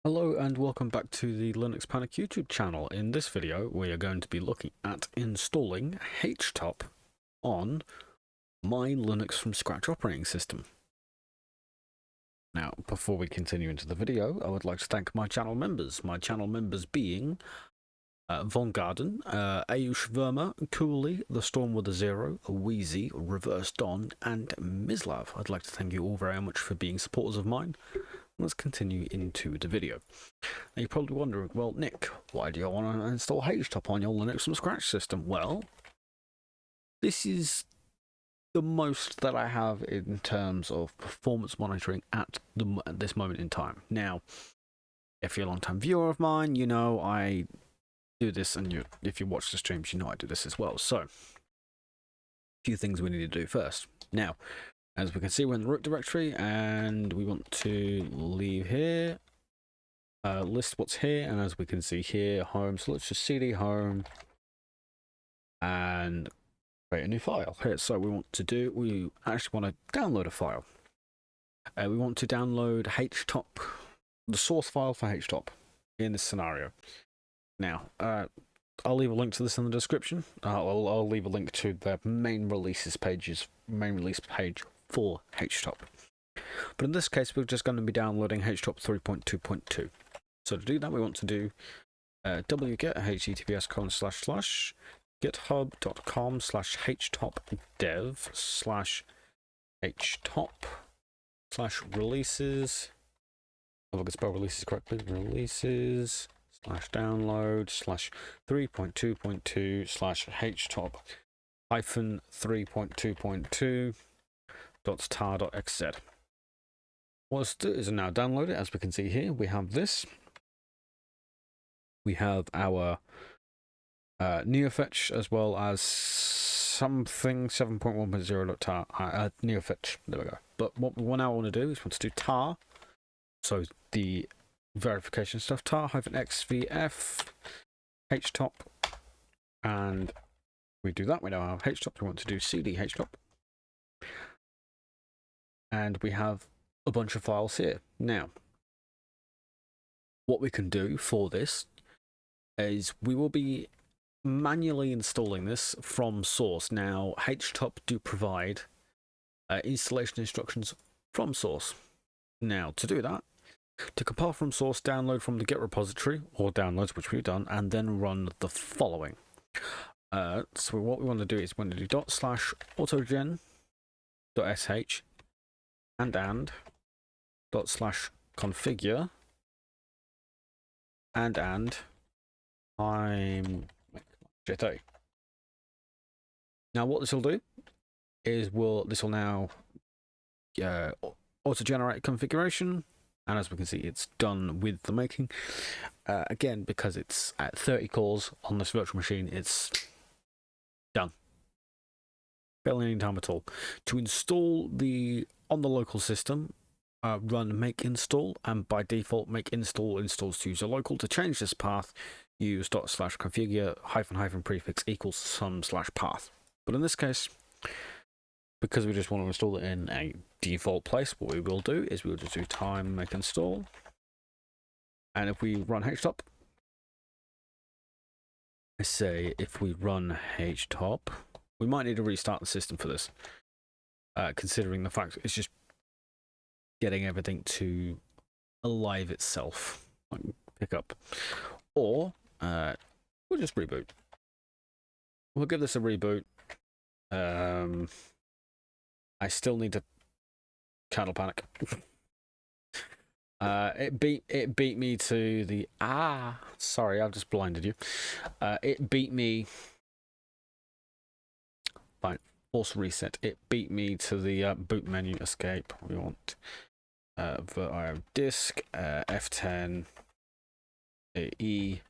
Hello and welcome back to the Linux Panic YouTube channel. In this video we are going to be looking at installing HTOP on my Linux from scratch operating system. Now before we continue into the video, I would like to thank my channel members being Von Garden, Ayush Verma, Cooley, The Storm with a Zero, Wheezy, Reverse Don and Mislav. I'd like to thank you all very much for being supporters of mine. Let's continue into the video. Now you're probably wondering, well, Nick, why do you want to install HTOP on your Linux from scratch system? Well, this is the most that I have in terms of performance monitoring at this moment in time. Now, if you're a long-time viewer of mine, you know I do this, and if you watch the streams, you know I do this as well. So, a few things we need to do first. Now, as we can see, we're in the root directory, and we want to leave here, list what's here, and as we can see here, home. So let's just cd home and create a new file here. So we actually want to download a file. We want to download HTOP, the source file for HTOP in this scenario. Now, I'll leave a link to this in the description. I'll leave a link to the main release page for HTOP. But in this case, we're just going to be downloading HTOP 3.2.2. So to do that, we want to do wget https://github.com/htop/releases. If I can spell releases correctly, releases/3.2.2/HTOP-3.2.2.tar.xz. What let's do is now download it. As we can see here, we have this. We have our neofetch, as well as something 7.1.0.tar neofetch. There we go. But what we now want to do is want to do tar. So the verification stuff, tar-xvf htop, and we do that. We now have htop. We want to do cd htop, and we have a bunch of files here. Now, what we can do for this is we will be manually installing this from source. Now, HTOP do provide installation instructions from source. Now, to do that, to compile from source, download from the Git repository, or downloads, which we've done, and then run the following. So what we want to do is we want to do ./autogen.sh and ./configure and I'm HTOP. Now what this will do is this will now auto-generate configuration, and as we can see, it's done with the making. Again, because it's at 30 cores on this virtual machine, it's done. Barely any time at all. To install on the local system, run make install, and by default make install installs to user local. To change this path, use ./configure prefix equals /path. But in this case, because we just want to install it in a default place, what we will do is we'll just do time make install, and if we run HTOP, I say if we run HTOP, we might need to restart the system for this, considering the fact it's just getting everything to alive itself, like pick up, or we'll just reboot. We'll give this a reboot. I still need to kernel panic. It beat me to the sorry, I've just blinded you. It beat me. Fine, force reset. It beat me to the boot menu escape. We want disk F10 E.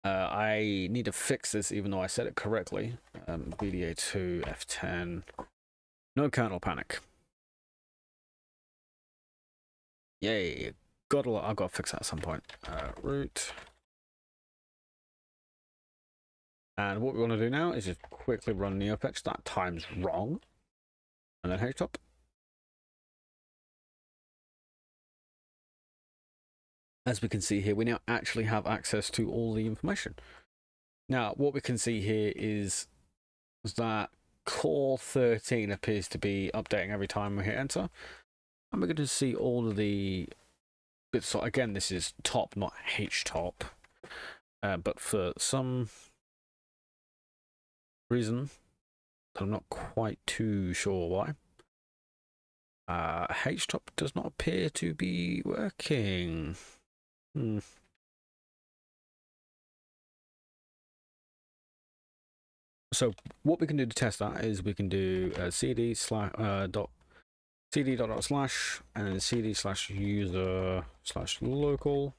I need to fix this, even though I said it correctly. VDA2 F10. No kernel panic. Yay! I've got to fix that at some point. Root. And what we want to do now is just quickly run neofetch. That time's wrong. And then HTOP. as we can see here, we now actually have access to all the information. Now, what we can see here is that core 13 appears to be updating every time we hit enter. And we're going to see all of the bits. So again, this is top, not HTOP. But for some reason, I'm not quite too sure why, HTOP does not appear to be working. So what we can do to test that is we can do cd slash cd dot slash and then cd slash user slash local,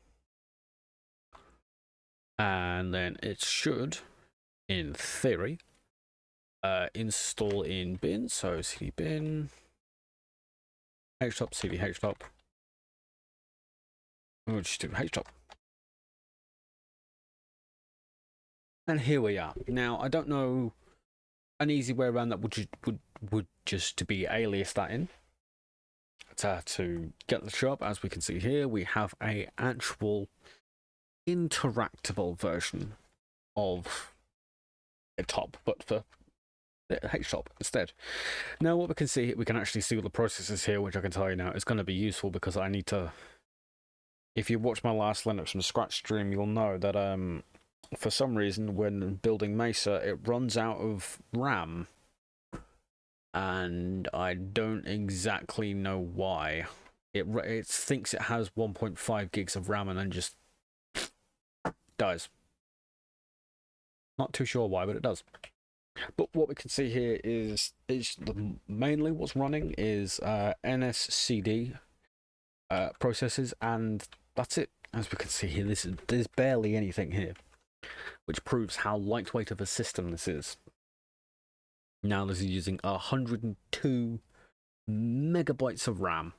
and then it should, in theory, install in bin. So cd bin htop cd htop. We'll just do htop. And here we are. Now, I don't know an easy way around that would just to be alias that in to get the show up. As we can see here, we have a actual interactable version of a top, but for HTOP instead. Now, what we can see, we can actually see all the processes here, which I can tell you now is going to be useful because I need to. If you watch my last Linux from scratch stream, you'll know that for some reason, when building Mesa, it runs out of RAM. And I don't exactly know why. It thinks it has 1.5 gigs of RAM and then just dies. Not too sure why, but it does. But what we can see here is mainly what's running is NSCD processes, and that's it. As we can see here, there's barely anything here, which proves how lightweight of a system this is. Now this is using 102 megabytes of RAM,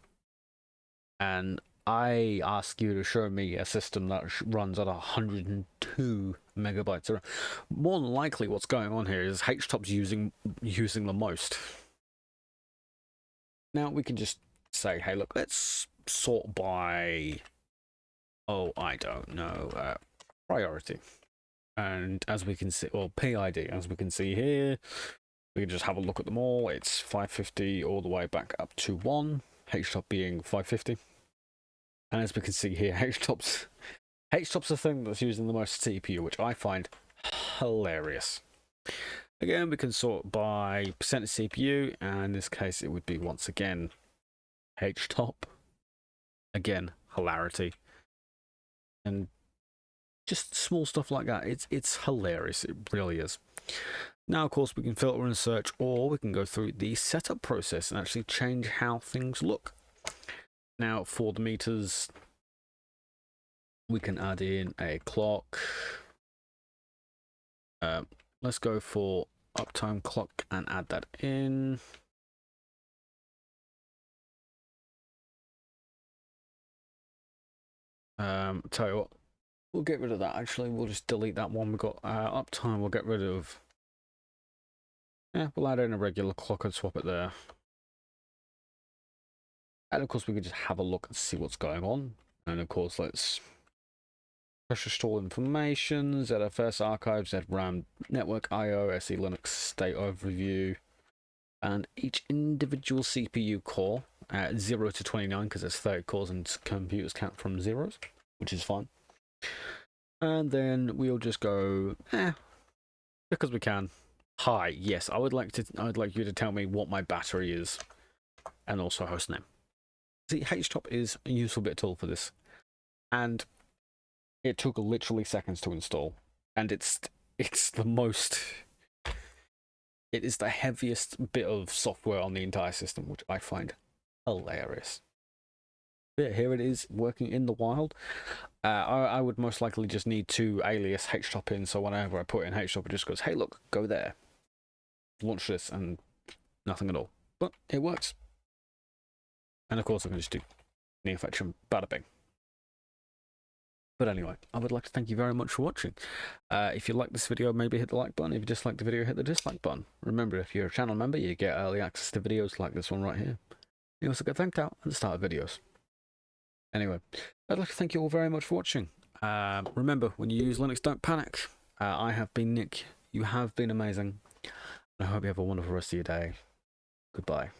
and I ask you to show me a system that runs at 102 megabytes of RAM. More than likely, what's going on here is HTOP's using the most. Now we can just say, hey, look, let's sort by, I don't know, priority. And as we can see, or PID, as we can see here, we can just have a look at them all. It's 550 all the way back up to 1, HTOP being 550. And as we can see here, HTOP's the thing that's using the most CPU, which I find hilarious. Again, we can sort by percent of CPU, and in this case, it would be once again HTOP. Again, hilarity. And just small stuff like that. It's hilarious. It really is. Now, of course, we can filter and search, or we can go through the setup process and actually change how things look. Now, for the meters, we can add in a clock. Let's go for uptime clock and add that in. Tell you what, we'll get rid of that. Actually, we'll just delete that one. We've got uptime. We'll get rid of. Yeah, we'll add in a regular clock and swap it there. And of course, we can just have a look and see what's going on. And of course, let's pressure store information, ZFS archive, ZRAM, network IO, SE Linux state overview, and each individual CPU core, 0 to 29, because there's 30 cores and computers count from zeros, which is fine. And then we'll just go, because we can. Hi, yes, I would like you to tell me what my battery is, and also hostname. See, HTOP is a useful bit tool for this, and it took literally seconds to install, and it's the most. It is the heaviest bit of software on the entire system, which I find hilarious. Yeah, here it is working in the wild. I would most likely just need to alias HTOP in, so whenever I put in HTOP, it just goes, hey, look, go there. Launch this, and nothing at all. But it works. And of course, I can just do near fetch and bada bing. But anyway, I would like to thank you very much for watching. If you like this video, maybe hit the like button. If you dislike the video, hit the dislike button. Remember, if you're a channel member, you get early access to videos like this one right here. You also get thanked out at the start of videos. Anyway, I'd like to thank you all very much for watching. Remember, when you use Linux, don't panic. I have been Nick. You have been amazing. I hope you have a wonderful rest of your day. Goodbye.